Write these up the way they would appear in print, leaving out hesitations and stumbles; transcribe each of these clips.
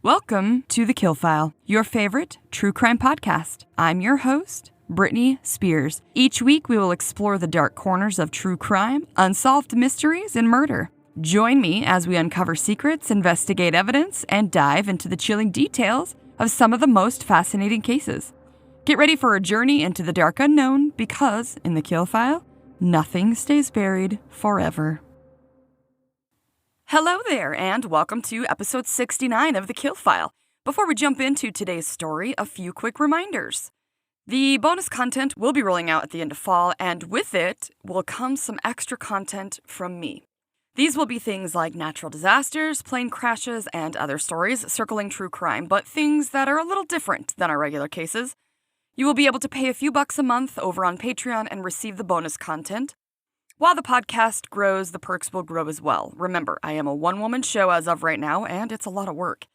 Welcome to TheKillFile, your favorite true crime podcast. I'm your host, Brittany Spears. Each week, we will explore the dark corners of true crime, unsolved mysteries, and murder. Join me as we uncover secrets, investigate evidence, and dive into the chilling details of some of the most fascinating cases. Get ready for a journey into the dark unknown because, in TheKillFile, nothing stays buried forever. Hello there, and welcome to episode 69 of TheKillFile. Before we jump into today's story, a few quick reminders. The bonus content will be rolling out at the end of fall, and with it will come some extra content from me. These will be things like natural disasters, plane crashes, and other stories circling true crime, but things that are a little different than our regular cases. You will be able to pay a few bucks a month over on Patreon and receive the bonus content. While the podcast grows, the perks will grow as well. Remember, I am a one-woman show as of right now, and it's a lot of work.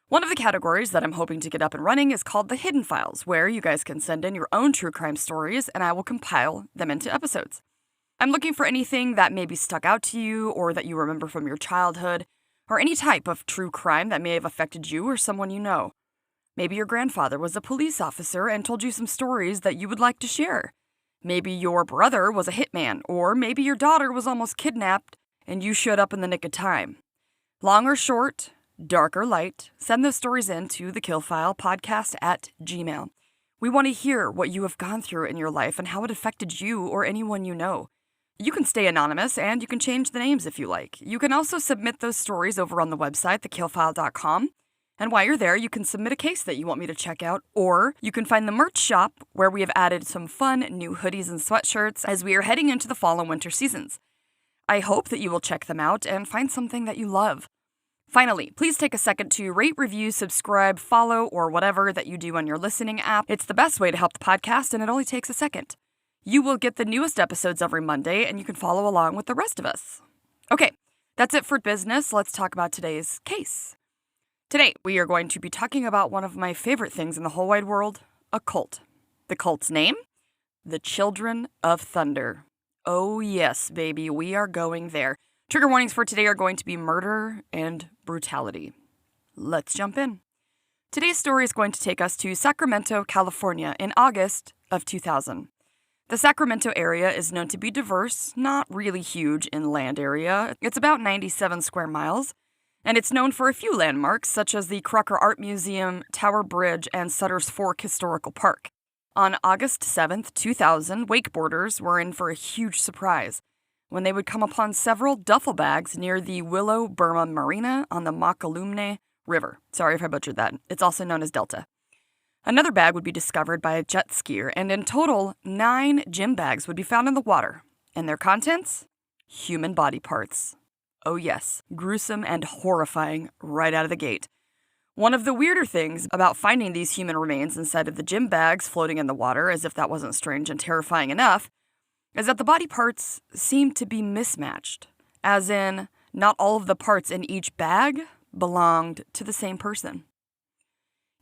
One of the categories that I'm hoping to get up and running is called the Hidden Files, where you guys can send in your own true crime stories, and I will compile them into episodes. I'm looking for anything that maybe stuck out to you, or that you remember from your childhood, or any type of true crime that may have affected you or someone you know. Maybe your grandfather was a police officer and told you some stories that you would like to share. Maybe your brother was a hitman, or maybe your daughter was almost kidnapped and you showed up in the nick of time. Long or short, dark or light, send those stories in to TheKillFilePodcast@gmail.com. We want to hear what you have gone through in your life and how it affected you or anyone you know. You can stay anonymous and you can change the names if you like. You can also submit those stories over on the website, TheKillFile.com. And while you're there, you can submit a case that you want me to check out, or you can find the merch shop where we have added some fun new hoodies and sweatshirts as we are heading into the fall and winter seasons. I hope that you will check them out and find something that you love. Finally, please take a second to rate, review, subscribe, follow, or whatever that you do on your listening app. It's the best way to help the podcast, and it only takes a second. You will get the newest episodes every Monday, and you can follow along with the rest of us. Okay, that's it for business. Let's talk about today's case. Today, we are going to be talking about one of my favorite things in the whole wide world, a cult. The cult's name? The Children of Thunder. Oh yes, baby, we are going there. Trigger warnings for today are going to be murder and brutality. Let's jump in. Today's story is going to take us to Sacramento, California in August of 2000. The Sacramento area is known to be diverse, not really huge in land area. It's about 97 square miles. And it's known for a few landmarks, such as the Crocker Art Museum, Tower Bridge, and Sutter's Fork Historical Park. On August 7th, 2000, wakeboarders were in for a huge surprise when they would come upon several duffel bags near the Willow Burma Marina on the Mokelumne River. Sorry if I butchered that. It's also known as Delta. Another bag would be discovered by a jet skier, and in total, 9 gym bags would be found in the water. And their contents? Human body parts. Oh yes, gruesome and horrifying right out of the gate. One of the weirder things about finding these human remains inside of the gym bags floating in the water, as if that wasn't strange and terrifying enough, is that the body parts seem to be mismatched, as in, not all of the parts in each bag belonged to the same person.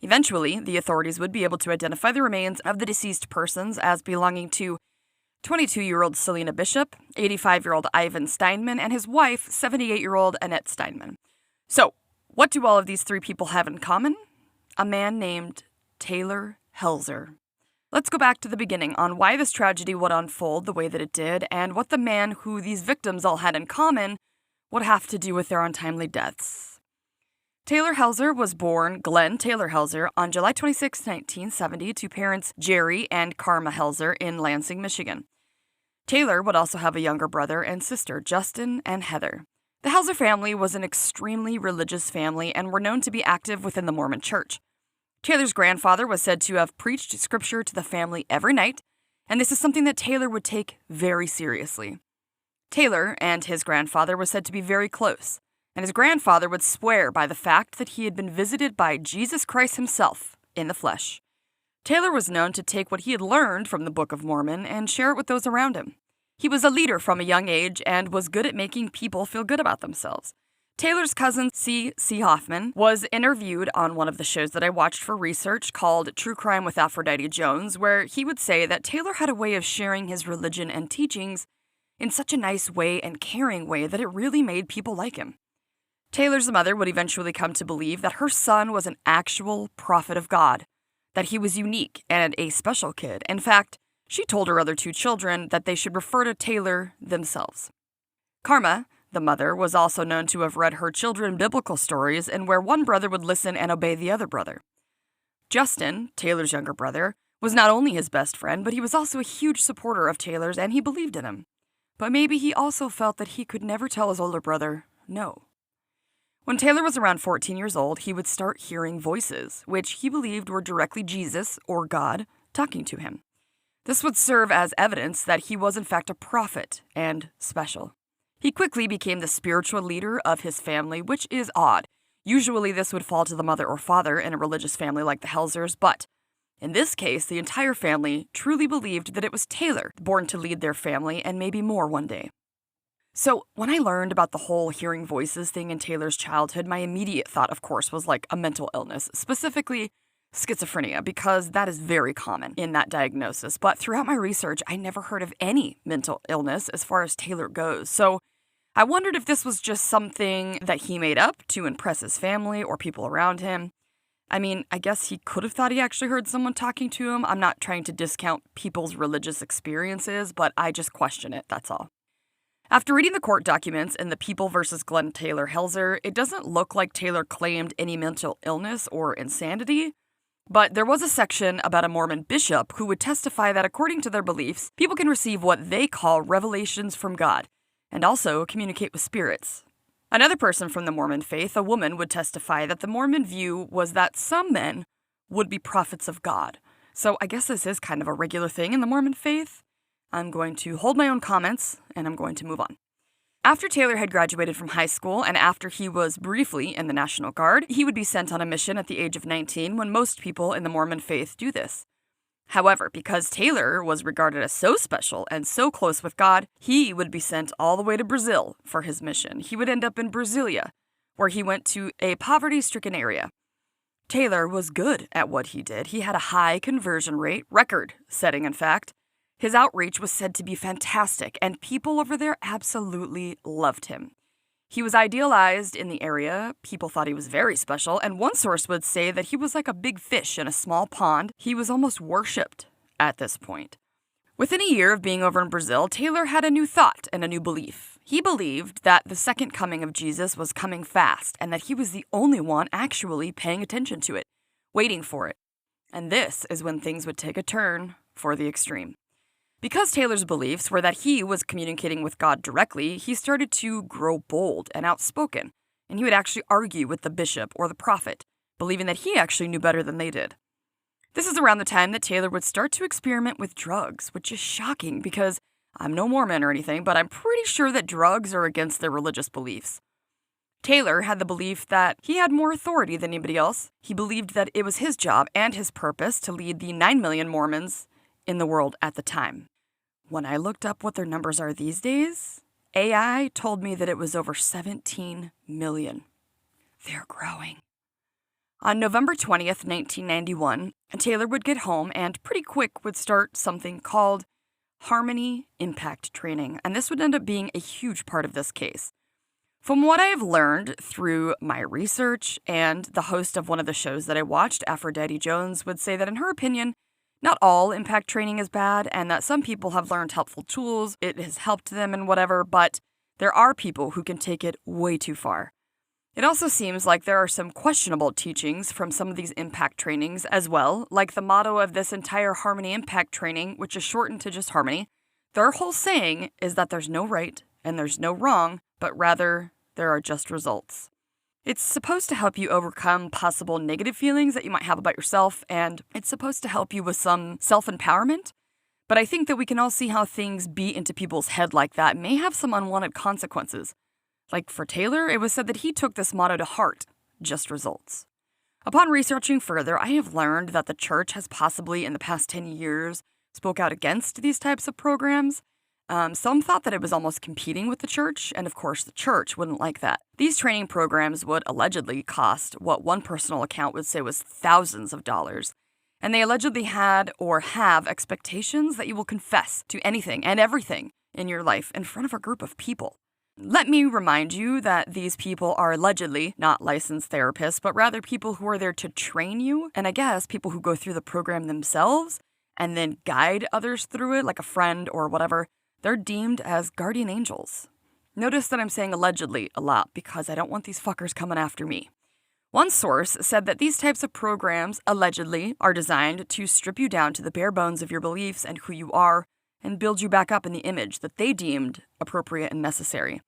Eventually, the authorities would be able to identify the remains of the deceased persons as belonging to 22-year-old Selena Bishop, 85-year-old Ivan Steinman, and his wife, 78-year-old Annette Steinman. So, what do all of these 3 people have in common? A man named Taylor Helzer. Let's go back to the beginning on why this tragedy would unfold the way that it did, and what the man who these victims all had in common would have to do with their untimely deaths. Taylor Helzer was born Glenn Taylor Helzer on July 26, 1970, to parents Jerry and Karma Helzer in Lansing, Michigan. Taylor would also have a younger brother and sister, Justin and Heather. The Helzer family was an extremely religious family and were known to be active within the Mormon Church. Taylor's grandfather was said to have preached scripture to the family every night, and this is something that Taylor would take very seriously. Taylor and his grandfather were said to be very close, and his grandfather would swear by the fact that he had been visited by Jesus Christ himself in the flesh. Taylor was known to take what he had learned from the Book of Mormon and share it with those around him. He was a leader from a young age and was good at making people feel good about themselves. Taylor's cousin, C. Hoffman, was interviewed on one of the shows that I watched for research called True Crime with Aphrodite Jones, where he would say that Taylor had a way of sharing his religion and teachings in such a nice way and caring way that it really made people like him. Taylor's mother would eventually come to believe that her son was an actual prophet of God, that he was unique and a special kid. In fact, she told her other two children that they should refer to Taylor themselves. Karma, the mother, was also known to have read her children biblical stories and where one brother would listen and obey the other brother. Justin, Taylor's younger brother, was not only his best friend, but he was also a huge supporter of Taylor's and he believed in him. But maybe he also felt that he could never tell his older brother no. When Taylor was around 14 years old, he would start hearing voices, which he believed were directly Jesus or God talking to him. This would serve as evidence that he was in fact a prophet and special. He quickly became the spiritual leader of his family, which is odd. Usually this would fall to the mother or father in a religious family like the Helzers, but in this case, the entire family truly believed that it was Taylor born to lead their family and maybe more one day. So when I learned about the whole hearing voices thing in Taylor's childhood, my immediate thought, of course, was like a mental illness, specifically schizophrenia, because that is very common in that diagnosis. But throughout my research, I never heard of any mental illness as far as Taylor goes. So I wondered if this was just something that he made up to impress his family or people around him. I mean, I guess he could have thought he actually heard someone talking to him. I'm not trying to discount people's religious experiences, but I just question it, that's all. After reading the court documents in the People vs. Glenn Taylor Helzer, it doesn't look like Taylor claimed any mental illness or insanity, but there was a section about a Mormon bishop who would testify that according to their beliefs, people can receive what they call revelations from God, and also communicate with spirits. Another person from the Mormon faith, a woman, would testify that the Mormon view was that some men would be prophets of God. So I guess this is kind of a regular thing in the Mormon faith. I'm going to hold my own comments, and I'm going to move on. After Taylor had graduated from high school and after he was briefly in the National Guard, he would be sent on a mission at the age of 19 when most people in the Mormon faith do this. However, because Taylor was regarded as so special and so close with God, he would be sent all the way to Brazil for his mission. He would end up in Brasilia, where he went to a poverty-stricken area. Taylor was good at what he did. He had a high conversion rate, record-setting in fact. His outreach was said to be fantastic, and people over there absolutely loved him. He was idealized in the area, people thought he was very special, and one source would say that he was like a big fish in a small pond. He was almost worshipped at this point. Within a year of being over in Brazil, Taylor had a new thought and a new belief. He believed that the second coming of Jesus was coming fast, and that he was the only one actually paying attention to it, waiting for it. And this is when things would take a turn for the extreme. Because Taylor's beliefs were that he was communicating with God directly, he started to grow bold and outspoken, and he would actually argue with the bishop or the prophet, believing that he actually knew better than they did. This is around the time that Taylor would start to experiment with drugs, which is shocking because I'm no Mormon or anything, but I'm pretty sure that drugs are against their religious beliefs. Taylor had the belief that he had more authority than anybody else. He believed that it was his job and his purpose to lead the 9 million Mormons in the world at the time. When I looked up what their numbers are these days, AI told me that it was over 17 million. They're growing. On November 20th, 1991, Taylor would get home and pretty quick would start something called Harmony Impact Training, and this would end up being a huge part of this case. From what I have learned through my research, and the host of one of the shows that I watched, Aphrodite Jones, would say that in her opinion, not all impact training is bad, and that some people have learned helpful tools, it has helped them and whatever, but there are people who can take it way too far. It also seems like there are some questionable teachings from some of these impact trainings as well, like the motto of this entire Harmony Impact training, which is shortened to just Harmony. Their whole saying is that there's no right and there's no wrong, but rather there are just results. It's supposed to help you overcome possible negative feelings that you might have about yourself, and it's supposed to help you with some self-empowerment. But I think that we can all see how things beat into people's head like that may have some unwanted consequences. Like for Taylor, it was said that he took this motto to heart, just results. Upon researching further, I have learned that the church has possibly, in the past 10 years, spoke out against these types of programs. Some thought that it was almost competing with the church, and of course the church wouldn't like that. These training programs would allegedly cost what one personal account would say was thousands of dollars, and they allegedly had or have expectations that you will confess to anything and everything in your life in front of a group of people. Let me remind you that these people are allegedly not licensed therapists, but rather people who are there to train you, and I guess people who go through the program themselves and then guide others through it, like a friend or whatever. They're deemed as guardian angels. Notice that I'm saying allegedly a lot because I don't want these fuckers coming after me. One source said that these types of programs, allegedly, are designed to strip you down to the bare bones of your beliefs and who you are, and build you back up in the image that they deemed appropriate and necessary.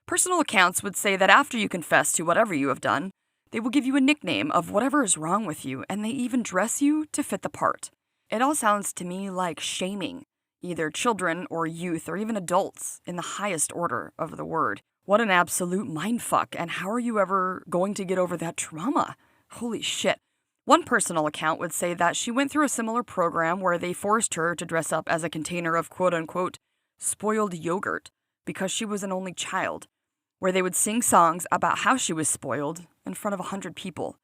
Personal accounts would say that after you confess to whatever you have done, they will give you a nickname of whatever is wrong with you, and they even dress you to fit the part. It all sounds to me like shaming, either children or youth or even adults in the highest order of the word. What an absolute mindfuck, and how are you ever going to get over that trauma? Holy shit. One personal account would say that she went through a similar program where they forced her to dress up as a container of quote-unquote spoiled yogurt because she was an only child, where they would sing songs about how she was spoiled in front of 100 people.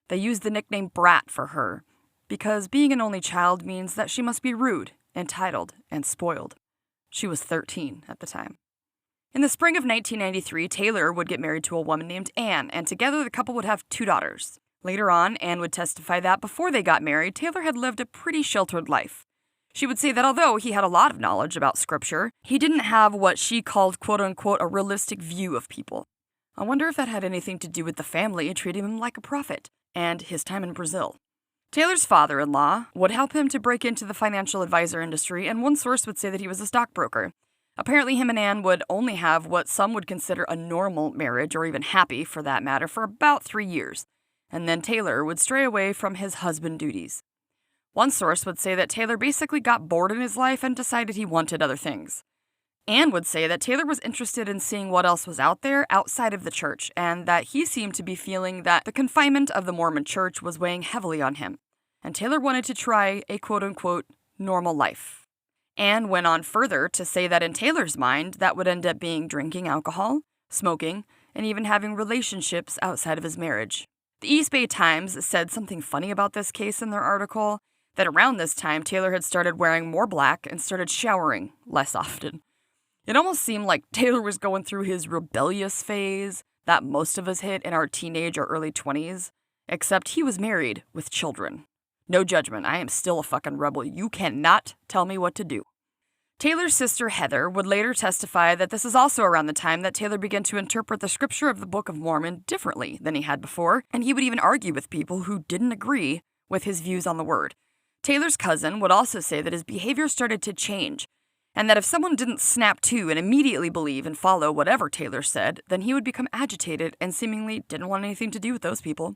They used the nickname Brat for her because being an only child means that she must be rude, entitled, and spoiled. She was 13 at the time. In the spring of 1993, Taylor would get married to a woman named Anne, and together the couple would have 2 daughters. Later on, Anne would testify that before they got married, Taylor had lived a pretty sheltered life. She would say that although he had a lot of knowledge about scripture, he didn't have what she called quote-unquote a realistic view of people. I wonder if that had anything to do with the family treating him like a prophet, and his time in Brazil. Taylor's father-in-law would help him to break into the financial advisor industry, and one source would say that he was a stockbroker. Apparently, him and Anne would only have what some would consider a normal marriage, or even happy for that matter, for about 3 years, and then Taylor would stray away from his husband duties. One source would say that Taylor basically got bored in his life and decided he wanted other things. Anne would say that Taylor was interested in seeing what else was out there outside of the church, and that he seemed to be feeling that the confinement of the Mormon church was weighing heavily on him, and Taylor wanted to try a quote-unquote normal life. Anne went on further to say that in Taylor's mind, that would end up being drinking alcohol, smoking, and even having relationships outside of his marriage. The East Bay Times said something funny about this case in their article, that around this time Taylor had started wearing more black and started showering less often. It almost seemed like Taylor was going through his rebellious phase that most of us hit in our teenage or early 20s, except he was married with children. No judgment, I am still a fucking rebel. You cannot tell me what to do. Taylor's sister Heather would later testify that this is also around the time that Taylor began to interpret the scripture of the Book of Mormon differently than he had before, and he would even argue with people who didn't agree with his views on the word. Taylor's cousin would also say that his behavior started to change, and that if someone didn't snap to and immediately believe and follow whatever Taylor said, then he would become agitated and seemingly didn't want anything to do with those people.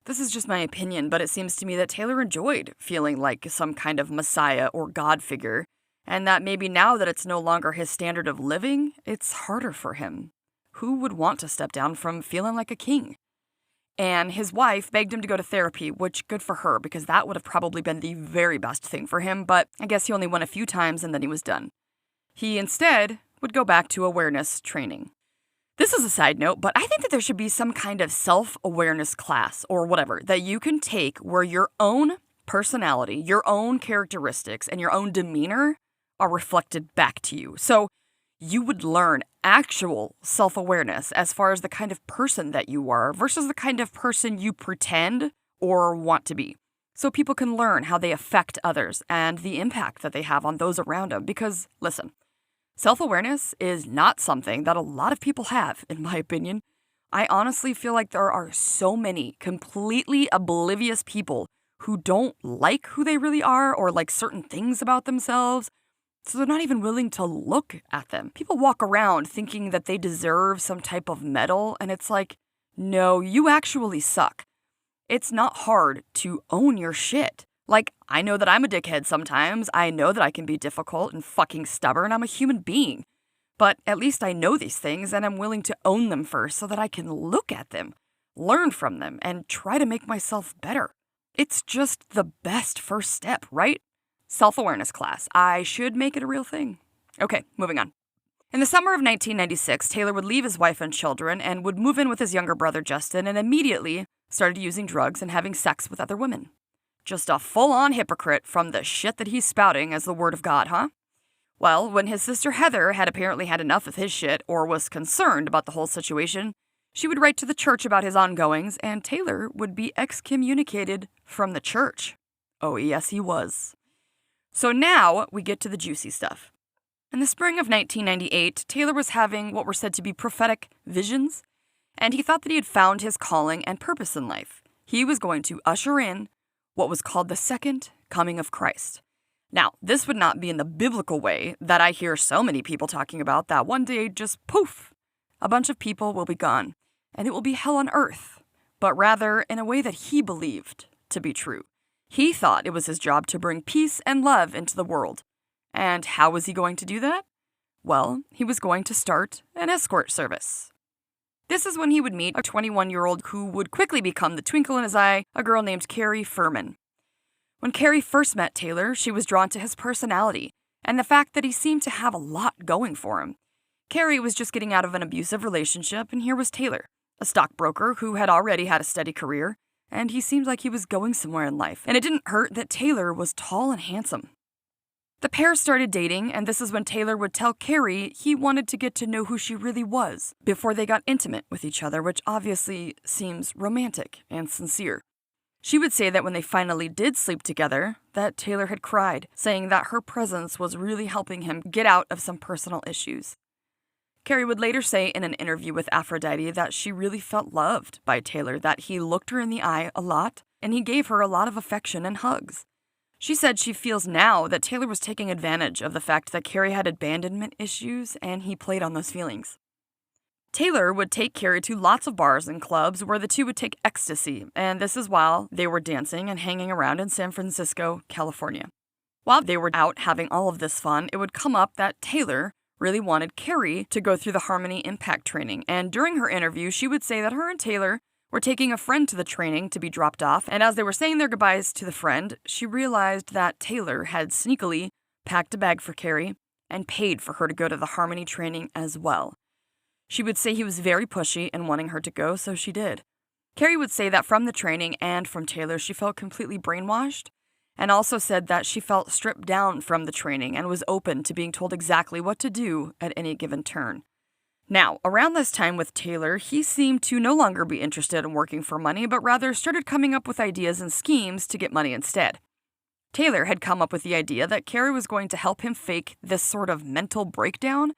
This is just my opinion, but it seems to me that Taylor enjoyed feeling like some kind of messiah or God figure, and that maybe now that it's no longer his standard of living, it's harder for him. Who would want to step down from feeling like a king? And his wife begged him to go to therapy, which good for her, because that would have probably been the very best thing for him, but I guess he only went a few times and then he was done. He instead would go back to awareness training. This is a side note, but I think that there should be some kind of self-awareness class or whatever that you can take where your own personality, your own characteristics, and your own demeanor are reflected back to you. So you would learn actual self-awareness as far as the kind of person that you are versus the kind of person you pretend or want to be. So people can learn how they affect others and the impact that they have on those around them. Because, listen, self-awareness is not something that a lot of people have, in my opinion. I honestly feel like there are so many completely oblivious people who don't like who they really are or like certain things about themselves, so they're not even willing to look at them. People walk around thinking that they deserve some type of medal, and it's like, no, you actually suck. It's not hard to own your shit. Like, I know that I'm a dickhead sometimes. I know that I can be difficult and fucking stubborn. I'm a human being. But at least I know these things and I'm willing to own them first so that I can look at them, learn from them, and try to make myself better. It's just the best first step, right? Self-awareness class. I should make it a real thing. Okay, moving on. In the summer of 1996, Taylor would leave his wife and children and would move in with his younger brother Justin and immediately started using drugs and having sex with other women. Just a full-on hypocrite from the shit that he's spouting as the word of God, huh? Well, when his sister Heather had apparently had enough of his shit or was concerned about the whole situation, she would write to the church about his ongoings, and Taylor would be excommunicated from the church. Oh, yes, he was. So now we get to the juicy stuff. In the spring of 1998, Taylor was having what were said to be prophetic visions, and he thought that he had found his calling and purpose in life. He was going to usher in what was called the second coming of Christ. Now, this would not be in the biblical way that I hear so many people talking about, that one day just poof, a bunch of people will be gone, and it will be hell on earth, but rather in a way that he believed to be true. He thought it was his job to bring peace and love into the world. And how was he going to do that? Well, he was going to start an escort service. This is when he would meet a 21-year-old who would quickly become the twinkle in his eye, a girl named Carrie Furman. When Carrie first met Taylor, she was drawn to his personality and the fact that he seemed to have a lot going for him. Carrie was just getting out of an abusive relationship, and here was Taylor, a stockbroker who had already had a steady career, and he seemed like he was going somewhere in life. And it didn't hurt that Taylor was tall and handsome. The pair started dating, and this is when Taylor would tell Carrie he wanted to get to know who she really was before they got intimate with each other, which obviously seems romantic and sincere. She would say that when they finally did sleep together, that Taylor had cried, saying that her presence was really helping him get out of some personal issues. Carrie would later say in an interview with Aphrodite that she really felt loved by Taylor, that he looked her in the eye a lot, and he gave her a lot of affection and hugs. She said she feels now that Taylor was taking advantage of the fact that Carrie had abandonment issues, and he played on those feelings. Taylor would take Carrie to lots of bars and clubs where the two would take ecstasy, and this is while they were dancing and hanging around in San Francisco, California. While they were out having all of this fun, it would come up that Taylor really wanted Carrie to go through the Harmony Impact training, and during her interview, she would say that her and Taylor were taking a friend to the training to be dropped off, and as they were saying their goodbyes to the friend, she realized that Taylor had sneakily packed a bag for Carrie and paid for her to go to the Harmony training as well. She would say he was very pushy and wanting her to go, so she did. Carrie would say that from the training and from Taylor, she felt completely brainwashed, and also said that she felt stripped down from the training and was open to being told exactly what to do at any given turn. Now, around this time with Taylor, he seemed to no longer be interested in working for money, but rather started coming up with ideas and schemes to get money instead. Taylor had come up with the idea that Carrie was going to help him fake this sort of mental breakdown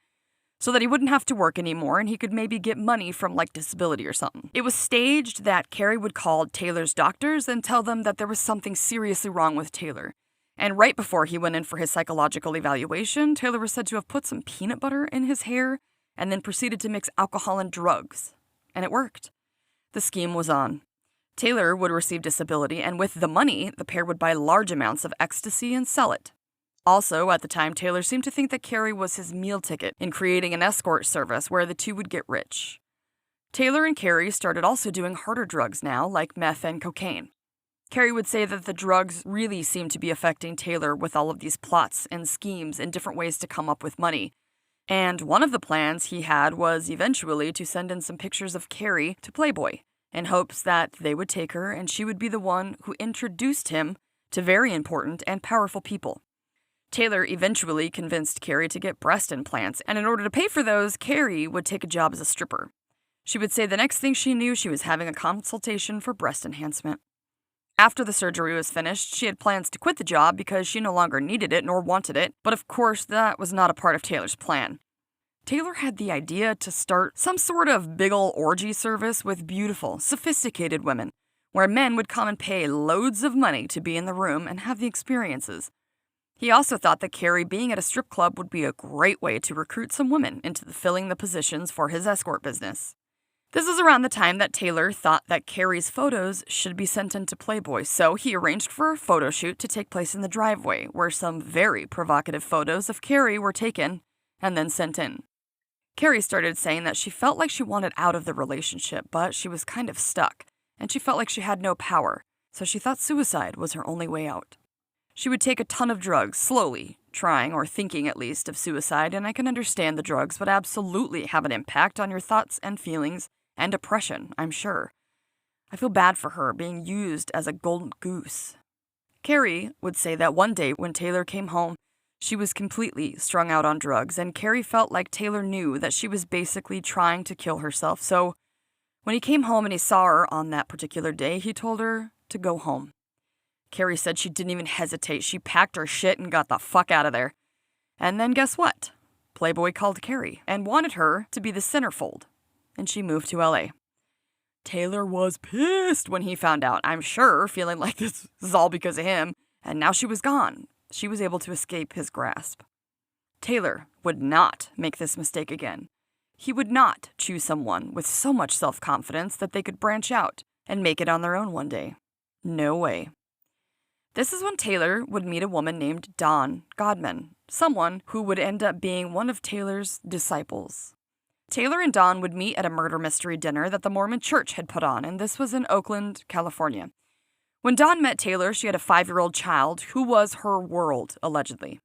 so that he wouldn't have to work anymore and he could maybe get money from like disability or something. It was staged that Carrie would call Taylor's doctors and tell them that there was something seriously wrong with Taylor. And right before he went in for his psychological evaluation, Taylor was said to have put some peanut butter in his hair and then proceeded to mix alcohol and drugs. And it worked. The scheme was on. Taylor would receive disability, and with the money, the pair would buy large amounts of ecstasy and sell it. Also, at the time, Taylor seemed to think that Carrie was his meal ticket in creating an escort service where the two would get rich. Taylor and Carrie started also doing harder drugs now, like meth and cocaine. Carrie would say that the drugs really seemed to be affecting Taylor with all of these plots and schemes and different ways to come up with money. And one of the plans he had was eventually to send in some pictures of Carrie to Playboy, in hopes that they would take her and she would be the one who introduced him to very important and powerful people. Taylor eventually convinced Carrie to get breast implants, and in order to pay for those, Carrie would take a job as a stripper. She would say the next thing she knew, she was having a consultation for breast enhancement. After the surgery was finished, she had plans to quit the job because she no longer needed it nor wanted it, but of course that was not a part of Taylor's plan. Taylor had the idea to start some sort of big ol' orgy service with beautiful, sophisticated women, where men would come and pay loads of money to be in the room and have the experiences. He also thought that Carrie being at a strip club would be a great way to recruit some women into filling the positions for his escort business. This is around the time that Taylor thought that Carrie's photos should be sent into Playboy, so he arranged for a photo shoot to take place in the driveway, where some very provocative photos of Carrie were taken and then sent in. Carrie started saying that she felt like she wanted out of the relationship, but she was kind of stuck, and she felt like she had no power, so she thought suicide was her only way out. She would take a ton of drugs, slowly, trying, or thinking at least, of suicide, and I can understand the drugs would absolutely have an impact on your thoughts and feelings and depression, I'm sure. I feel bad for her being used as a golden goose. Carrie would say that one day when Taylor came home, She was completely strung out on drugs, and Carrie felt like Taylor knew that she was basically trying to kill herself, so when he came home and he saw her on that particular day, he told her to go home. Carrie said she didn't even hesitate. She packed her shit and got the fuck out of there. And then guess what? Playboy called Carrie and wanted her to be the centerfold, and she moved to LA. Taylor was pissed when he found out, I'm sure, feeling like this is all because of him, and now she was gone. She was able to escape his grasp. Taylor would not make this mistake again. He would not choose someone with so much self-confidence that they could branch out and make it on their own one day. No way. This is when Taylor would meet a woman named Dawn Godman, someone who would end up being one of Taylor's disciples. Taylor and Dawn would meet at a murder mystery dinner that the Mormon Church had put on, and this was in Oakland, California. When Dawn met Taylor, she had a 5-year-old child who was her world, allegedly.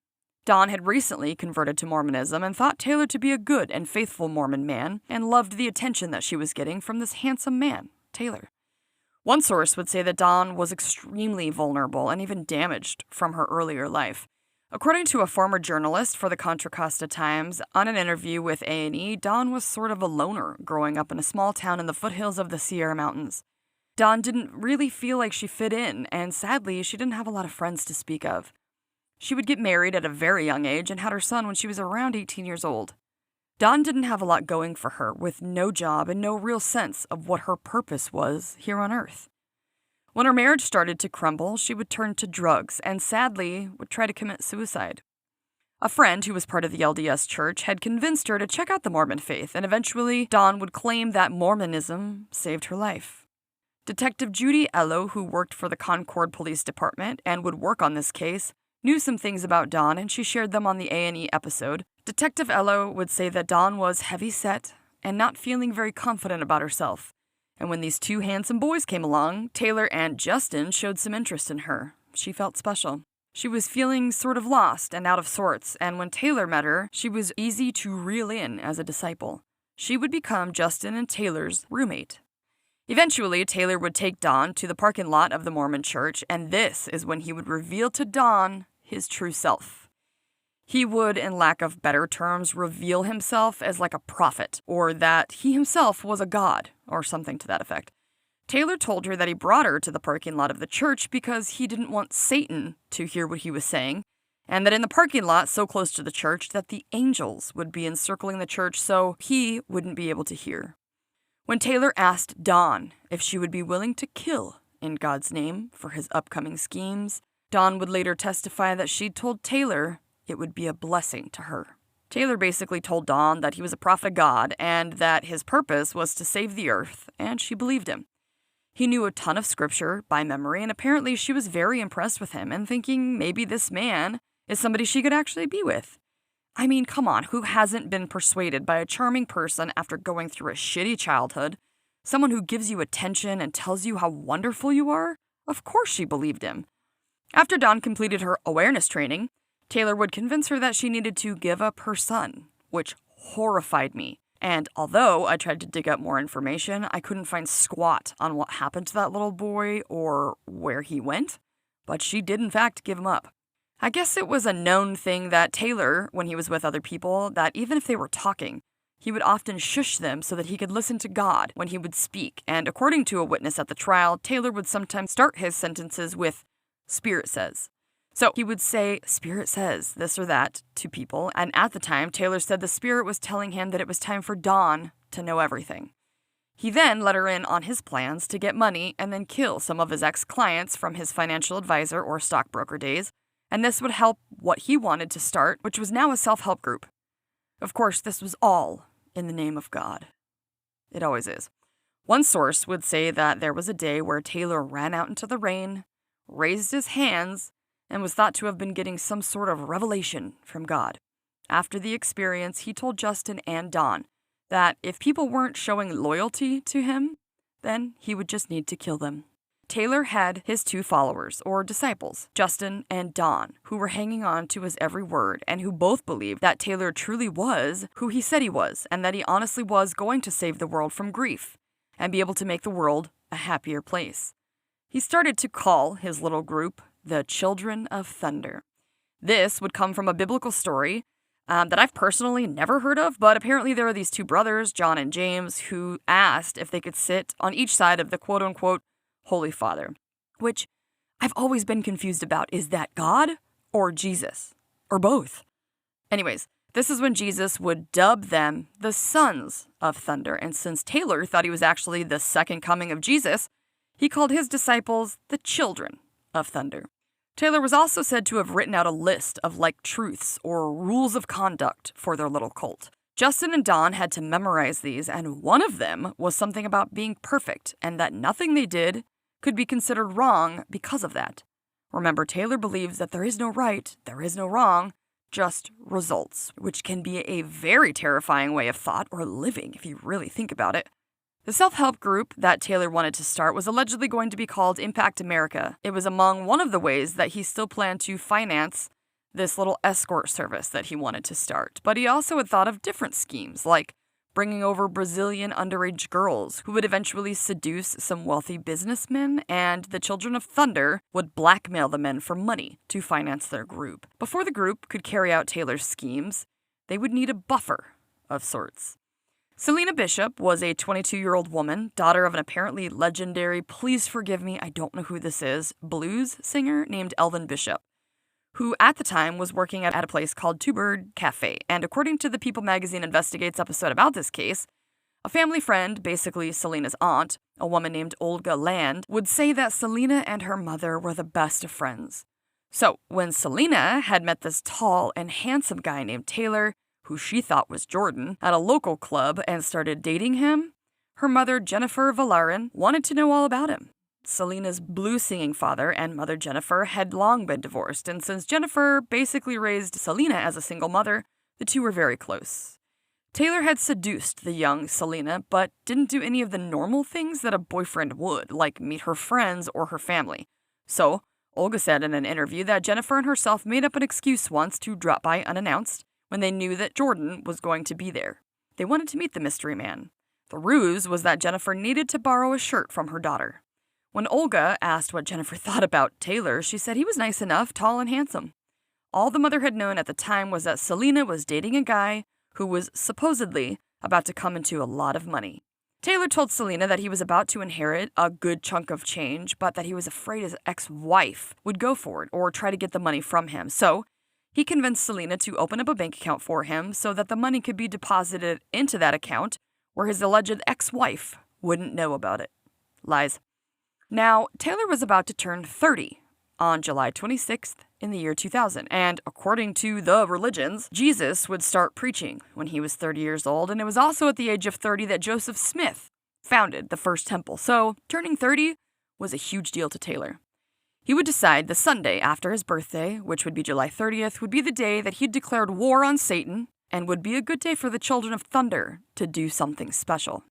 Dawn had recently converted to Mormonism and thought Taylor to be a good and faithful Mormon man and loved the attention that she was getting from this handsome man, Taylor. One source would say that Dawn was extremely vulnerable and even damaged from her earlier life. According to a former journalist for the Contra Costa Times, on an interview with A&E, Dawn was sort of a loner growing up in a small town in the foothills of the Sierra Mountains. Dawn didn't really feel like she fit in, and sadly, she didn't have a lot of friends to speak of. She would get married at a very young age and had her son when she was around 18 years old. Dawn didn't have a lot going for her, with no job and no real sense of what her purpose was here on Earth. When her marriage started to crumble, she would turn to drugs and sadly would try to commit suicide. A friend who was part of the LDS Church had convinced her to check out the Mormon faith, and eventually Dawn would claim that Mormonism saved her life. Detective Judy Ello, who worked for the Concord Police Department and would work on this case, knew some things about Dawn, and she shared them on the A&E episode. Detective Ello would say that Dawn was heavy-set and not feeling very confident about herself. And when these two handsome boys came along, Taylor and Justin showed some interest in her. She felt special. She was feeling sort of lost and out of sorts, and when Taylor met her, she was easy to reel in as a disciple. She would become Justin and Taylor's roommate. Eventually, Taylor would take Dawn to the parking lot of the Mormon Church, and this is when he would reveal to Dawn his true self. He would, in lack of better terms, reveal himself as like a prophet, or that he himself was a god, or something to that effect. Taylor told her that he brought her to the parking lot of the church because he didn't want Satan to hear what he was saying, and that in the parking lot so close to the church that the angels would be encircling the church so he wouldn't be able to hear. When Taylor asked Dawn if she would be willing to kill in God's name for his upcoming schemes, Dawn would later testify that she'd told Taylor it would be a blessing to her. Taylor basically told Dawn that he was a prophet of God and that his purpose was to save the earth, and she believed him. He knew a ton of scripture by memory, and apparently she was very impressed with him and thinking maybe this man is somebody she could actually be with. I mean, come on, who hasn't been persuaded by a charming person after going through a shitty childhood? Someone who gives you attention and tells you how wonderful you are? Of course she believed him. After Dawn completed her awareness training, Taylor would convince her that she needed to give up her son, which horrified me. And although I tried to dig up more information, I couldn't find squat on what happened to that little boy or where he went. But she did in fact give him up. I guess it was a known thing that Taylor, when he was with other people, that even if they were talking, he would often shush them so that he could listen to God when he would speak. And according to a witness at the trial, Taylor would sometimes start his sentences with, "Spirit says." So he would say, "Spirit says," this or that, to people, and at the time, Taylor said the Spirit was telling him that it was time for Dawn to know everything. He then let her in on his plans to get money and then kill some of his ex-clients from his financial advisor or stockbroker days, and this would help what he wanted to start, which was now a self-help group. Of course, this was all in the name of God. It always is. One source would say that there was a day where Taylor ran out into the rain, raised his hands, and was thought to have been getting some sort of revelation from God. After the experience, he told Justin and Dawn that if people weren't showing loyalty to him, then he would just need to kill them. Taylor had his two followers, or disciples, Justin and Dawn, who were hanging on to his every word and who both believed that Taylor truly was who he said he was and that he honestly was going to save the world from grief and be able to make the world a happier place. He started to call his little group the Children of Thunder. This would come from a biblical story that I've personally never heard of, but apparently there are these two brothers, John and James, who asked if they could sit on each side of the quote-unquote Holy Father, which I've always been confused about. Is that God or Jesus? Or both? Anyways, this is when Jesus would dub them the sons of thunder, and since Taylor thought he was actually the second coming of Jesus, he called his disciples the children of thunder. Taylor was also said to have written out a list of truths or rules of conduct for their little cult. Justin and Don had to memorize these, and one of them was something about being perfect and that nothing they did could be considered wrong because of that. Remember, Taylor believes that there is no right, there is no wrong, just results, which can be a very terrifying way of thought or living if you really think about it. The self-help group that Taylor wanted to start was allegedly going to be called Impact America. It was among one of the ways that he still planned to finance this little escort service that he wanted to start. But he also had thought of different schemes, like bringing over Brazilian underage girls who would eventually seduce some wealthy businessmen, and the Children of Thunder would blackmail the men for money to finance their group. Before the group could carry out Taylor's schemes, they would need a buffer of sorts. Selena Bishop was a 22-year-old woman, daughter of an apparently legendary, please forgive me, I don't know who this is, blues singer named Elvin Bishop, who at the time was working at a place called Two Bird Cafe. And according to the People Magazine Investigates episode about this case, a family friend, basically Selena's aunt, a woman named Olga Land, would say that Selena and her mother were the best of friends. So when Selena had met this tall and handsome guy named Taylor, who she thought was Jordan, at a local club and started dating him, her mother, Jennifer Valarin, wanted to know all about him. Selena's blues-singing father and mother, Jennifer, had long been divorced, and since Jennifer basically raised Selena as a single mother, the two were very close. Taylor had seduced the young Selena, but didn't do any of the normal things that a boyfriend would, like meet her friends or her family. So, Olga said in an interview that Jennifer and herself made up an excuse once to drop by unannounced, when they knew that Jordan was going to be there. They wanted to meet the mystery man. The ruse was that Jennifer needed to borrow a shirt from her daughter. When Olga asked what Jennifer thought about Taylor, she said he was nice enough, tall and handsome. All the mother had known at the time was that Selena was dating a guy who was supposedly about to come into a lot of money. Taylor told Selena that he was about to inherit a good chunk of change, but that he was afraid his ex-wife would go for it or try to get the money from him. So, he convinced Selena to open up a bank account for him so that the money could be deposited into that account where his alleged ex-wife wouldn't know about it. Lies. Now, Taylor was about to turn 30 on July 26th in the year 2000, and according to the religions, Jesus would start preaching when he was 30 years old, and it was also at the age of 30 that Joseph Smith founded the first temple. So, turning 30 was a huge deal to Taylor. He would decide the Sunday after his birthday, which would be July 30th, would be the day that he'd declared war on Satan and would be a good day for the Children of Thunder to do something special.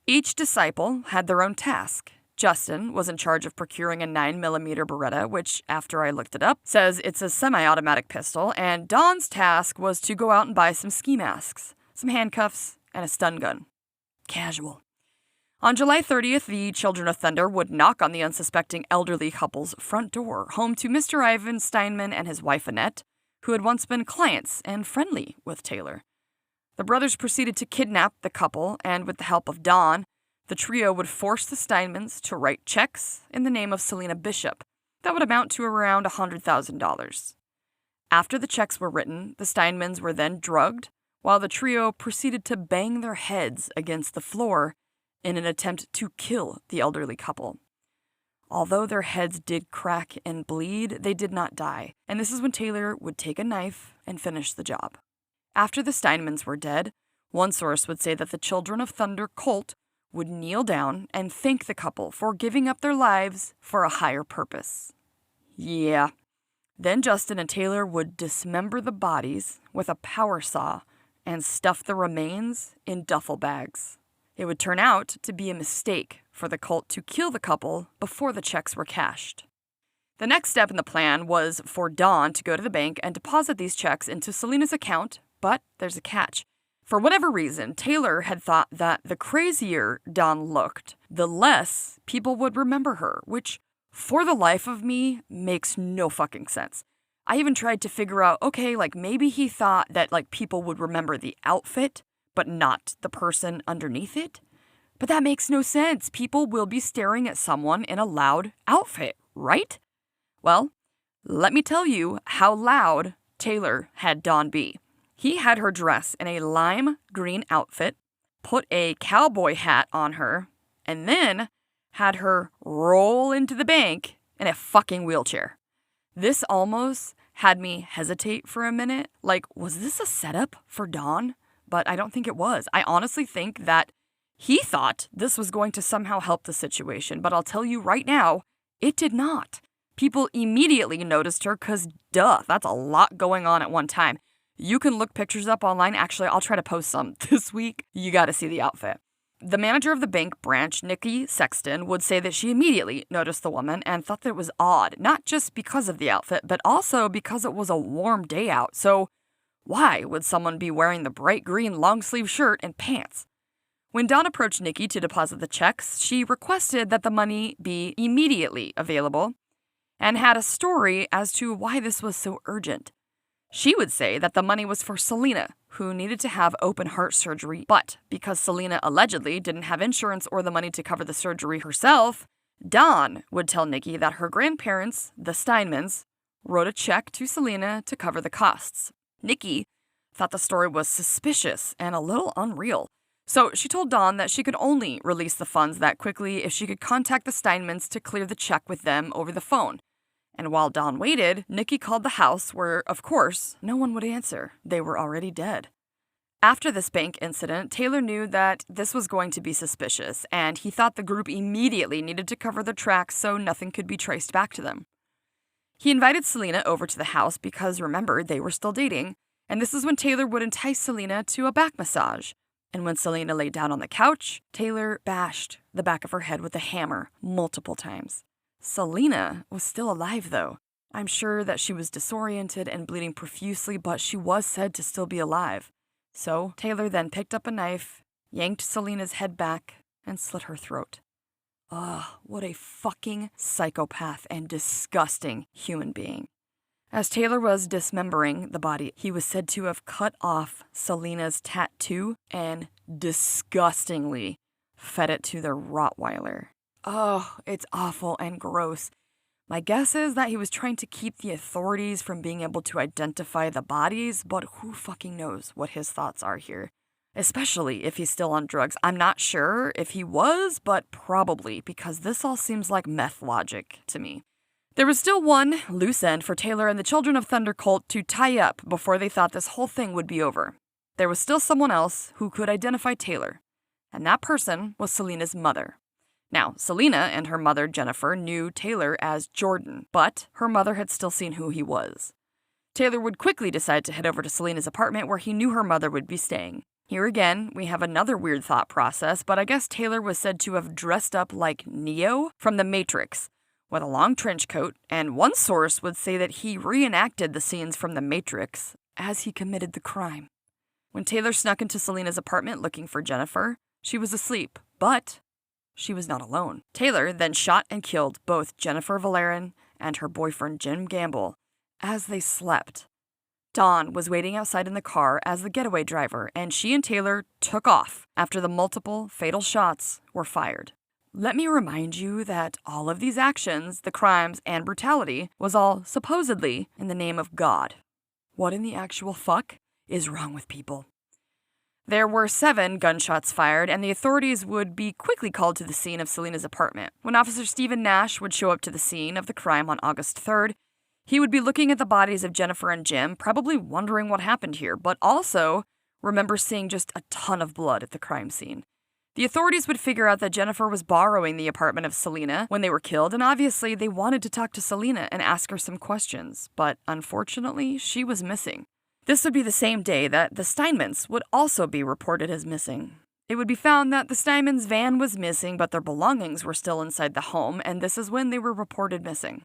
Each disciple had their own task. Justin was in charge of procuring a 9mm Beretta, which, after I looked it up, says it's a semi-automatic pistol, and Don's task was to go out and buy some ski masks, some handcuffs, and a stun gun. Casual. On July 30th, the Children of Thunder would knock on the unsuspecting elderly couple's front door, home to Mr. Ivan Steinman and his wife Annette, who had once been clients and friendly with Taylor. The brothers proceeded to kidnap the couple, and with the help of Don, the trio would force the Steinmans to write checks in the name of Selena Bishop that would amount to around $100,000. After the checks were written, the Steinmans were then drugged, while the trio proceeded to bang their heads against the floor in an attempt to kill the elderly couple. Although their heads did crack and bleed, they did not die, and this is when Taylor would take a knife and finish the job. After the Steinmans were dead, one source would say that the Children of Thunder cult would kneel down and thank the couple for giving up their lives for a higher purpose. Yeah. Then Justin and Taylor would dismember the bodies with a power saw and stuff the remains in duffel bags. It would turn out to be a mistake for the cult to kill the couple before the checks were cashed. The next step in the plan was for Dawn to go to the bank and deposit these checks into Selena's account, but there's a catch. For whatever reason, Taylor had thought that the crazier Dawn looked, the less people would remember her, which, for the life of me, makes no fucking sense. I even tried to figure out, okay, like maybe he thought that like people would remember the outfit, but not the person underneath it. But that makes no sense. People will be staring at someone in a loud outfit, right? Well, let me tell you how loud Taylor had Dawn be. He had her dress in a lime green outfit, put a cowboy hat on her, and then had her roll into the bank in a fucking wheelchair. This almost had me hesitate for a minute. Like, was this a setup for Dawn? But I don't think it was. I honestly think that he thought this was going to somehow help the situation. But I'll tell you right now, it did not. People immediately noticed her because, duh, that's a lot going on at one time. You can look pictures up online. Actually, I'll try to post some this week. You got to see the outfit. The manager of the bank branch, Nikki Sexton, would say that she immediately noticed the woman and thought that it was odd, not just because of the outfit, but also because it was a warm day out. So why would someone be wearing the bright green long-sleeve shirt and pants? When Dawn approached Nikki to deposit the checks, she requested that the money be immediately available and had a story as to why this was so urgent. She would say that the money was for Selena, who needed to have open heart surgery, but because Selena allegedly didn't have insurance or the money to cover the surgery herself, Dawn would tell Nikki that her grandparents, the Steinmans, wrote a check to Selena to cover the costs. Nikki thought the story was suspicious and a little unreal, so she told Dawn that she could only release the funds that quickly if she could contact the Steinmans to clear the check with them over the phone. And while Dawn waited, Nikki called the house where, of course, no one would answer. They were already dead. After this bank incident, Taylor knew that this was going to be suspicious, and he thought the group immediately needed to cover their tracks so nothing could be traced back to them. He invited Selena over to the house because, remember, they were still dating, and this is when Taylor would entice Selena to a back massage. And when Selena lay down on the couch, Taylor bashed the back of her head with a hammer multiple times. Selena was still alive, though. I'm sure that she was disoriented and bleeding profusely, but she was said to still be alive. So Taylor then picked up a knife, yanked Selena's head back, and slit her throat. Ugh, what a fucking psychopath and disgusting human being. As Taylor was dismembering the body, he was said to have cut off Selena's tattoo and disgustingly fed it to the Rottweiler. Oh, it's awful and gross. My guess is that he was trying to keep the authorities from being able to identify the bodies, but who fucking knows what his thoughts are here. Especially if he's still on drugs. I'm not sure if he was, but probably, because this all seems like meth logic to me. There was still one loose end for Taylor and the Children of Thunder cult to tie up before they thought this whole thing would be over. There was still someone else who could identify Taylor, and that person was Selena's mother. Now, Selena and her mother, Jennifer, knew Taylor as Jordan, but her mother had still seen who he was. Taylor would quickly decide to head over to Selena's apartment where he knew her mother would be staying. Here again, we have another weird thought process, but I guess Taylor was said to have dressed up like Neo from The Matrix, with a long trench coat, and one source would say that he reenacted the scenes from The Matrix as he committed the crime. When Taylor snuck into Selena's apartment looking for Jennifer, she was asleep, but she was not alone. Taylor then shot and killed both Jennifer Valerian and her boyfriend Jim Gamble as they slept. Dawn was waiting outside in the car as the getaway driver, and she and Taylor took off after the multiple fatal shots were fired. Let me remind you that all of these actions, the crimes, and brutality was all supposedly in the name of God. What in the actual fuck is wrong with people? There were 7 gunshots fired, and the authorities would be quickly called to the scene of Selena's apartment. When Officer Stephen Nash would show up to the scene of the crime on August 3rd, he would be looking at the bodies of Jennifer and Jim, probably wondering what happened here, but also remember seeing just a ton of blood at the crime scene. The authorities would figure out that Jennifer was borrowing the apartment of Selena when they were killed, and obviously they wanted to talk to Selena and ask her some questions, but unfortunately, she was missing. This would be the same day that the Steinmans would also be reported as missing. It would be found that the Steinmans' van was missing, but their belongings were still inside the home, and this is when they were reported missing.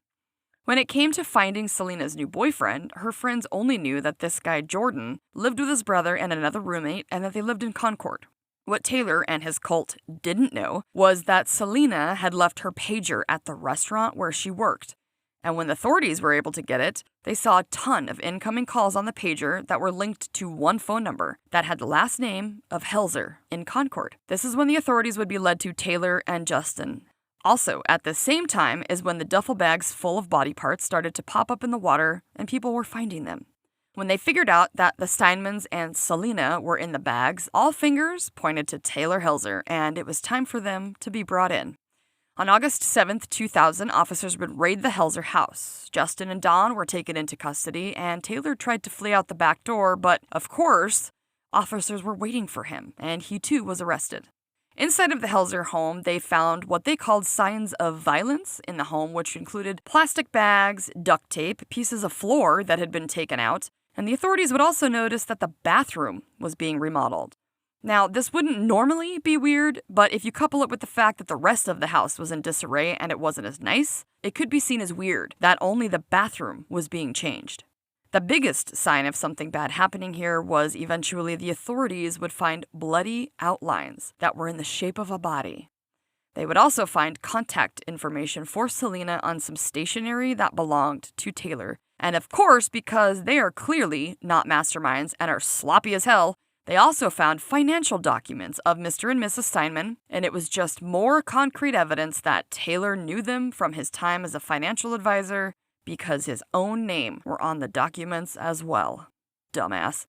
When it came to finding Selena's new boyfriend, her friends only knew that this guy, Jordan, lived with his brother and another roommate, and that they lived in Concord. What Taylor and his cult didn't know was that Selena had left her pager at the restaurant where she worked, And when the authorities were able to get it, they saw a ton of incoming calls on the pager that were linked to one phone number that had the last name of Helzer in Concord. This is when the authorities would be led to Taylor and Justin. Also, at the same time is when the duffel bags full of body parts started to pop up in the water and people were finding them. When they figured out that the Steinmans and Selena were in the bags, all fingers pointed to Taylor Helzer, and it was time for them to be brought in. On August 7th, 2000, officers would raid the Helzer house. Justin and Dawn were taken into custody, and Taylor tried to flee out the back door, but, of course, officers were waiting for him, and he too was arrested. Inside of the Helzer home, they found what they called signs of violence in the home, which included plastic bags, duct tape, pieces of floor that had been taken out, and the authorities would also notice that the bathroom was being remodeled. Now, this wouldn't normally be weird, but if you couple it with the fact that the rest of the house was in disarray and it wasn't as nice, it could be seen as weird that only the bathroom was being changed. The biggest sign of something bad happening here was eventually the authorities would find bloody outlines that were in the shape of a body. They would also find contact information for Selena on some stationery that belonged to Taylor. And of course, because they are clearly not masterminds and are sloppy as hell, they also found financial documents of Mr. and Mrs. Steinman, and it was just more concrete evidence that Taylor knew them from his time as a financial advisor because his own name were on the documents as well. Dumbass.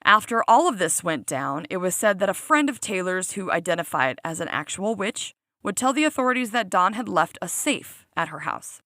After all of this went down, it was said that a friend of Taylor's who identified as an actual witch would tell the authorities that Dawn had left a safe at her house.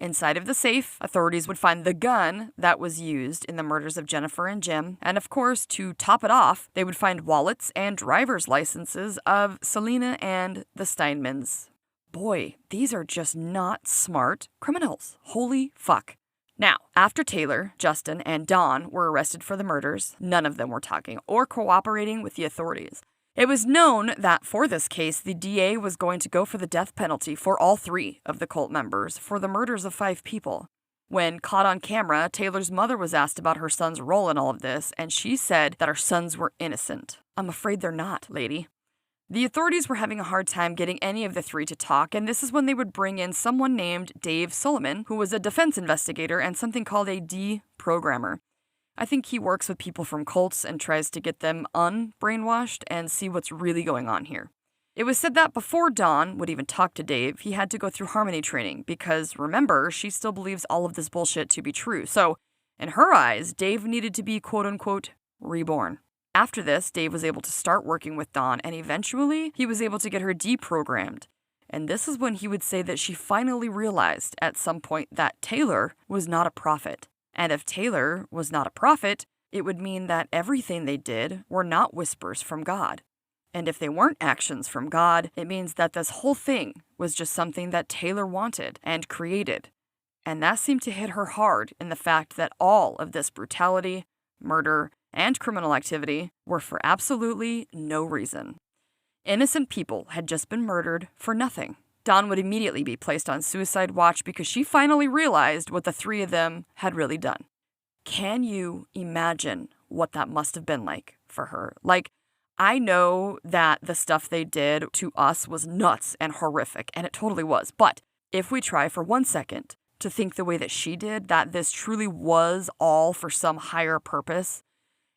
Inside of the safe, authorities would find the gun that was used in the murders of Jennifer and Jim, and of course, to top it off, they would find wallets and driver's licenses of Selena and the Steinmans. Boy, these are just not smart criminals. Holy fuck. Now, after Taylor, Justin, and Dawn were arrested for the murders, none of them were talking or cooperating with the authorities. It was known that for this case, the DA was going to go for the death penalty for all 3 of the cult members for the murders of 5 people. When caught on camera, Taylor's mother was asked about her son's role in all of this, and she said that her sons were innocent. I'm afraid they're not, lady. The authorities were having a hard time getting any of the 3 to talk, and this is when they would bring in someone named Dave Solomon, who was a defense investigator and something called a deprogrammer. I think he works with people from cults and tries to get them unbrainwashed and see what's really going on here. It was said that before Dawn would even talk to Dave, he had to go through harmony training because, remember, she still believes all of this bullshit to be true. So, in her eyes, Dave needed to be quote-unquote reborn. After this, Dave was able to start working with Dawn, and eventually, he was able to get her deprogrammed. And this is when he would say that she finally realized at some point that Taylor was not a prophet. And if Taylor was not a prophet, it would mean that everything they did were not whispers from God. And if they weren't actions from God, it means that this whole thing was just something that Taylor wanted and created. And that seemed to hit her hard in the fact that all of this brutality, murder, and criminal activity were for absolutely no reason. Innocent people had just been murdered for nothing. Dawn would immediately be placed on suicide watch because she finally realized what the 3 of them had really done. Can you imagine what that must have been like for her? I know that the stuff they did to us was nuts and horrific, and it totally was. But if we try for 1 second to think the way that she did, that this truly was all for some higher purpose,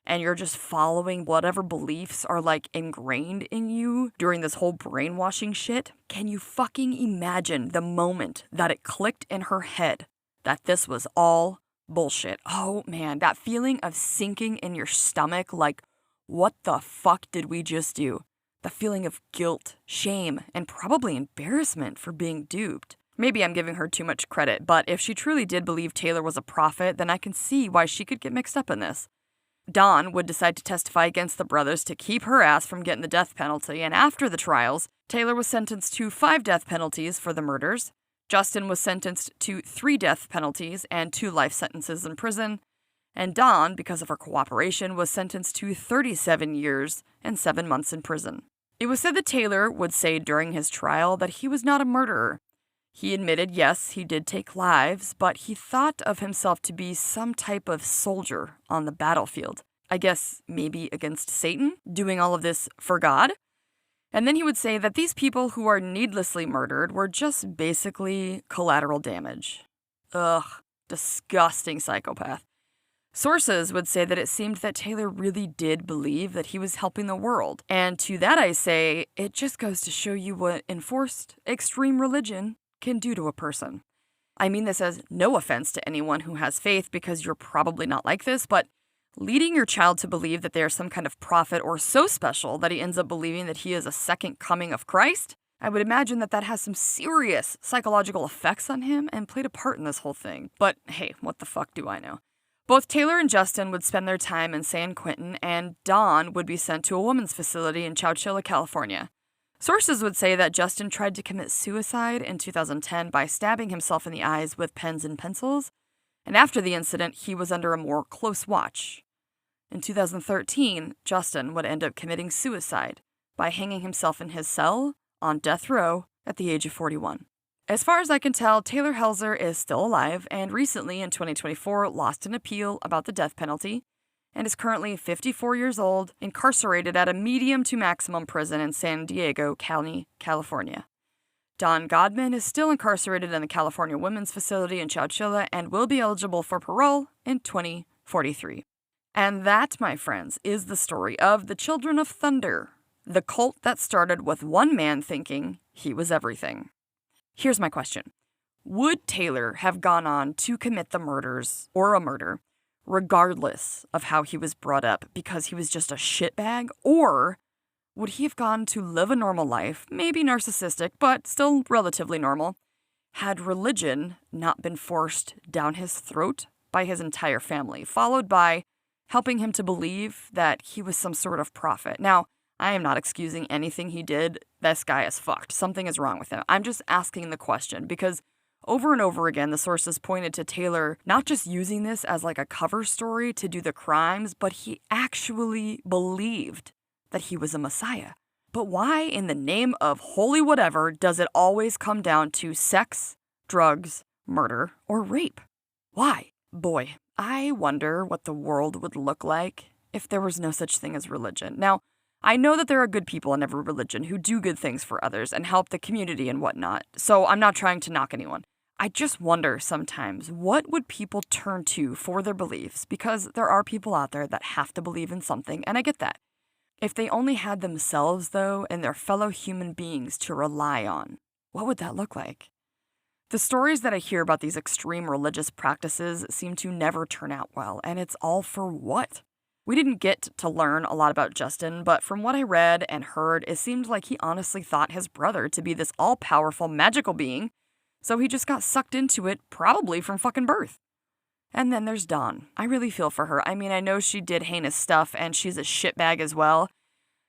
and you're just following whatever beliefs are ingrained in you during this whole brainwashing shit, can you fucking imagine the moment that it clicked in her head that this was all bullshit? Oh man, that feeling of sinking in your stomach, what the fuck did we just do? The feeling of guilt, shame, and probably embarrassment for being duped. Maybe I'm giving her too much credit, but if she truly did believe Taylor was a prophet, then I can see why she could get mixed up in this. Dawn would decide to testify against the brothers to keep her ass from getting the death penalty, and after the trials, Taylor was sentenced to 5 death penalties for the murders. Justin was sentenced to 3 death penalties and 2 life sentences in prison, and Dawn, because of her cooperation, was sentenced to 37 years and 7 months in prison. It was said that Taylor would say during his trial that he was not a murderer. He admitted, yes, he did take lives, but he thought of himself to be some type of soldier on the battlefield. I guess maybe against Satan, doing all of this for God. And then he would say that these people who are needlessly murdered were just basically collateral damage. Ugh, disgusting psychopath. Sources would say that it seemed that Taylor really did believe that he was helping the world. And to that I say, it just goes to show you what enforced extreme religion can do to a person. I mean this as no offense to anyone who has faith, because you're probably not like this, but leading your child to believe that they are some kind of prophet or so special that he ends up believing that he is a second coming of Christ, I would imagine that that has some serious psychological effects on him and played a part in this whole thing. But hey, what the fuck do I know? Both Taylor and Justin would spend their time in San Quentin, and Dawn would be sent to a women's facility in Chowchilla, California. Sources would say that Justin tried to commit suicide in 2010 by stabbing himself in the eyes with pens and pencils, and after the incident, he was under a more close watch. In 2013, Justin would end up committing suicide by hanging himself in his cell on death row at the age of 41. As far as I can tell, Taylor Helzer is still alive and recently, in 2024, lost an appeal about the death penalty and is currently 54 years old, incarcerated at a medium to maximum prison in San Diego County, California. Don Godman is still incarcerated in the California Women's Facility in Chowchilla and will be eligible for parole in 2043. And that, my friends, is the story of the Children of Thunder, the cult that started with one man thinking he was everything. Here's my question. Would Taylor have gone on to commit the murders or a murder regardless of how he was brought up because he was just a shitbag? Or would he have gone to live a normal life, maybe narcissistic, but still relatively normal, had religion not been forced down his throat by his entire family, followed by helping him to believe that he was some sort of prophet? Now, I am not excusing anything he did. This guy is fucked. Something is wrong with him. I'm just asking the question because over and over again, the sources pointed to Taylor not just using this as like a cover story to do the crimes, but he actually believed that he was a messiah. But why in the name of holy whatever does it always come down to sex, drugs, murder, or rape? Why? Boy, I wonder what the world would look like if there was no such thing as religion. Now, I know that there are good people in every religion who do good things for others and help the community and whatnot, so I'm not trying to knock anyone. I just wonder sometimes, what would people turn to for their beliefs? Because there are people out there that have to believe in something, and I get that. If they only had themselves, though, and their fellow human beings to rely on, what would that look like? The stories that I hear about these extreme religious practices seem to never turn out well, and it's all for what? We didn't get to learn a lot about Justin, but from what I read and heard, it seemed like he honestly thought his brother to be this all-powerful magical being, so he just got sucked into it, probably from fucking birth. And then there's Dawn. I really feel for her. I mean, I know she did heinous stuff, and she's a shitbag as well.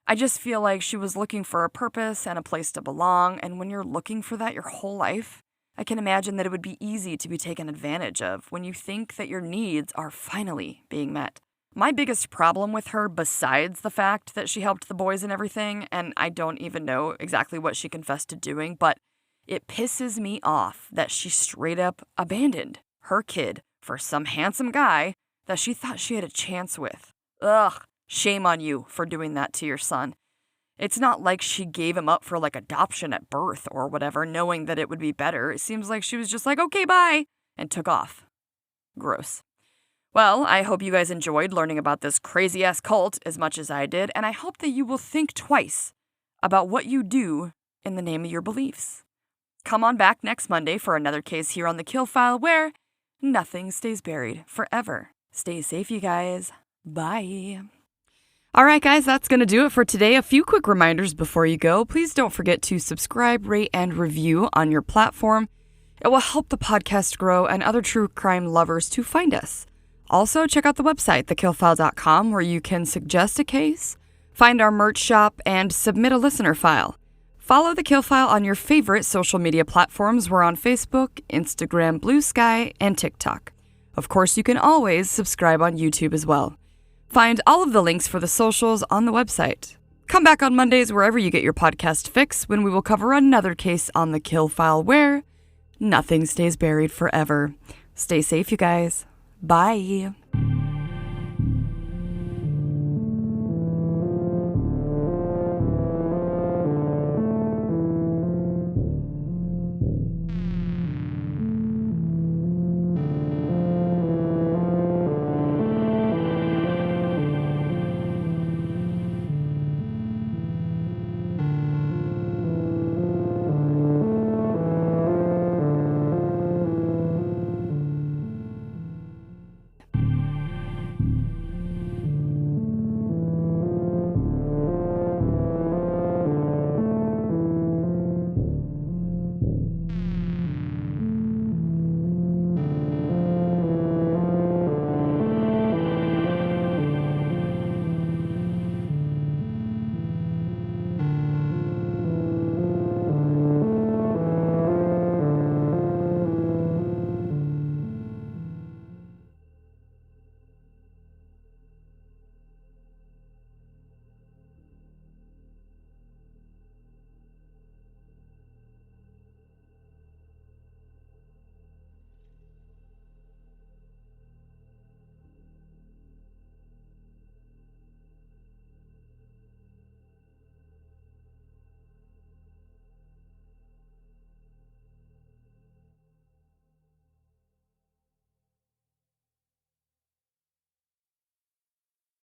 I just feel like she was looking for a purpose and a place to belong, and when you're looking for that your whole life, I can imagine that it would be easy to be taken advantage of when you think that your needs are finally being met. My biggest problem with her, besides the fact that she helped the boys and everything, and I don't even know exactly what she confessed to doing, but it pisses me off that she straight up abandoned her kid for some handsome guy that she thought she had a chance with. Ugh, shame on you for doing that to your son. It's not like she gave him up for like adoption at birth or whatever, knowing that it would be better. It seems like she was just like, okay, bye, and took off. Gross. Well, I hope you guys enjoyed learning about this crazy-ass cult as much as I did, and I hope that you will think twice about what you do in the name of your beliefs. Come on back next Monday for another case here on The Kill File where nothing stays buried forever. Stay safe, you guys. Bye. All right, guys, that's going to do it for today. A few quick reminders before you go. Please don't forget to subscribe, rate, and review on your platform. It will help the podcast grow and other true crime lovers to find us. Also, check out the website, TheKillFile.com, where you can suggest a case, find our merch shop, and submit a listener file. Follow The Kill File on your favorite social media platforms. We're on Facebook, Instagram, Blue Sky, and TikTok. Of course, you can always subscribe on YouTube as well. Find all of the links for the socials on the website. Come back on Mondays wherever you get your podcast fix when we will cover another case on The Kill File where nothing stays buried forever. Stay safe, you guys. Bye.